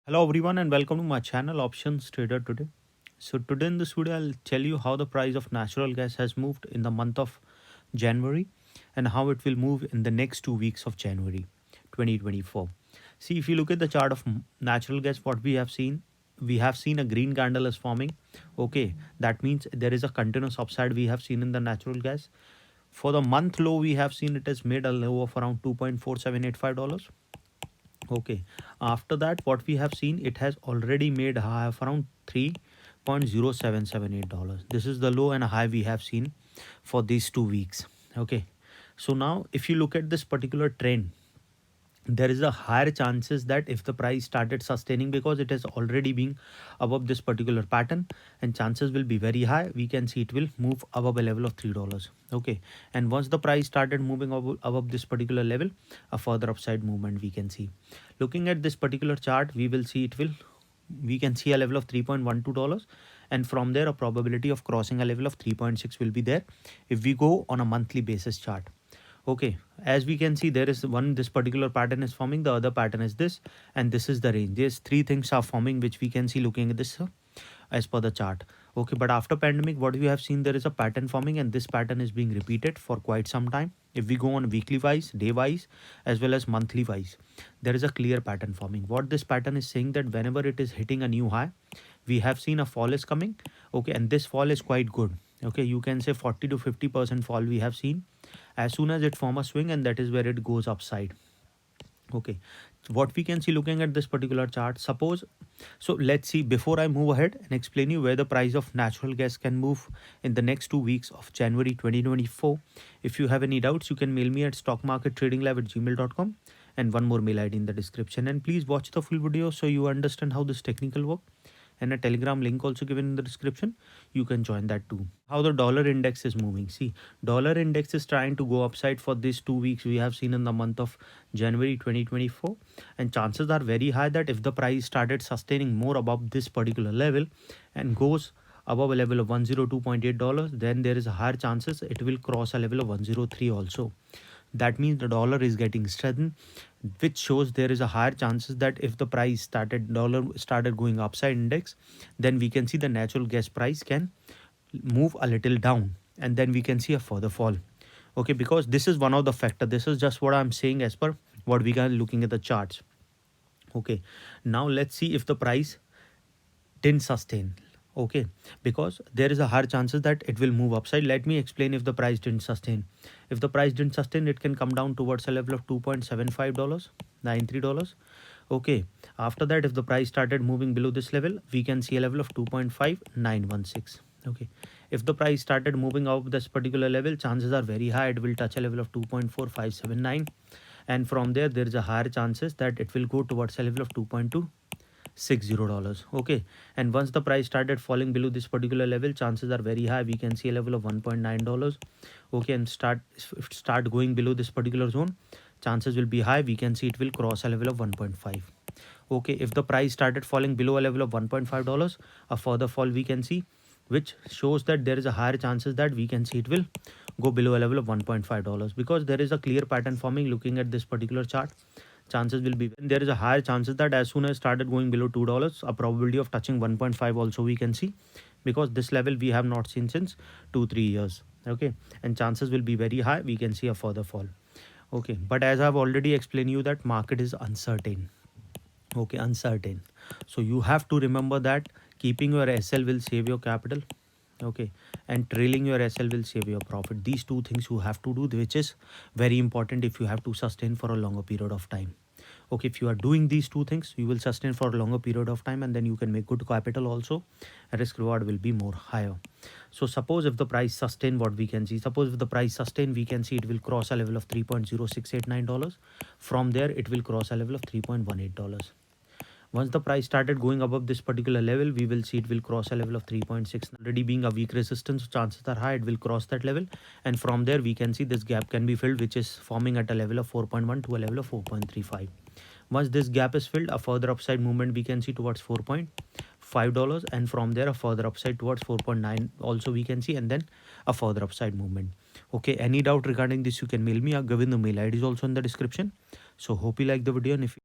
Hello everyone and welcome to my channel Options Trader Today. So today in this video I'll tell you how the price of natural gas has moved in the month of January and how it will move in the next 2 weeks of January 2024. See, if you look at the chart of natural gas, what we have seen a green candle is forming. Okay, that means there is a continuous upside we have seen in the natural gas. For the month low, we have seen it has made a low of around $2.4785. Okay, after that, what we have seen, it has already made a high of around $3.0778. This is the low and high we have seen for these 2 weeks. Okay, so now if you look at this particular trend, there is a higher chances that if the price started sustaining, because it has already been above this particular pattern, and chances will be very high, we can see it will move above a level of $3. Okay, and once the price started moving above this particular level, a further upside movement we can see. Looking at this particular chart, we will see we can see a level of $3.12, and from there a probability of crossing a level of 3.6 will be there if we go on a monthly basis chart. Okay, as we can see, there is this particular pattern is forming, the other pattern is this, and this is the range. There's three things are forming which we can see looking at this as per the chart. Okay, but after pandemic, what we have seen, there is a pattern forming, and this pattern is being repeated for quite some time. If we go on weekly wise, day wise, as well as monthly wise, there is a clear pattern forming. What this pattern is saying, that whenever it is hitting a new high, we have seen a fall is coming. Okay, and this fall is quite good. Okay, you can say 40 to 50% fall we have seen as soon as it form a swing, and that is where it goes upside. Okay, what we can see looking at this particular chart, suppose, so let's see, before I move ahead and explain you where the price of natural gas can move in the next 2 weeks of January 2024. If you have any doubts, you can mail me at stockmarkettradinglive@gmail.com, and one more mail ID in the description. And please watch the full video so you understand how this technical work, and a Telegram link also given in the description. You can join that too. How the dollar index is moving. See, dollar index is trying to go upside for these 2 weeks we have seen in the month of January 2024, and chances are very high that if the price started sustaining more above this particular level and goes above a level of $102.8, then there is a higher chances it will cross a level of 103 also. That means the dollar is getting strengthened, which shows there is a higher chances that if the price dollar started going upside index, then we can see the natural gas price can move a little down, and then we can see a further fall. Okay, because this is one of the factor. This is just what I'm saying as per what we are looking at the charts. Okay, now let's see if the price didn't sustain. Okay, because there is a higher chances that it will move upside. Let me explain. If the price didn't sustain, if the price didn't sustain, it can come down towards a level of $2.75, $93. Okay, after that, if the price started moving below this level, we can see a level of 2.5916. Okay, if the price started moving up this particular level, chances are very high it will touch a level of 2.4579, and from there is a higher chances that it will go towards a level of $2.260. Okay, and once the price started falling below this particular level, chances are very high we can see a level of $1.9. Okay, and start going below this particular zone, chances will be high we can see it will cross a level of 1.5. Okay, if the price started falling below a level of $1.5, a further fall we can see, which shows that there is a higher chances that we can see it will go below a level of $1.5, because there is a clear pattern forming looking at this particular chart. Chances will be, there is a higher chances that as soon as started going below $2, a probability of touching 1.5 also we can see, because this level we have not seen since 2-3 years. Okay, and chances will be very high we can see a further fall. Okay, but as I've already explained you that market is uncertain. Okay, uncertain, so you have to remember that keeping your SL will save your capital. Okay, and trailing your SL will save your profit. These two things you have to do, which is very important if you have to sustain for a longer period of time. Okay, if you are doing these two things, you will sustain for a longer period of time, and then you can make good capital also. Risk reward will be more higher. So suppose if the price sustain, what we can see, suppose if the price sustain, we can see it will cross a level of $3.0689. From there it will cross a level of $3.18. Once the price started going above this particular level, we will see it will cross a level of 3.6. Already being a weak resistance, chances are high it will cross that level, and from there we can see this gap can be filled, which is forming at a level of 4.1 to a level of 4.35. Once this gap is filled, a further upside movement we can see towards $4.5, and from there a further upside towards 4.9 also we can see, and then a further upside movement. Okay, any doubt regarding this, you can mail me. I've given the mail ID is also in the description. So hope you like the video, and if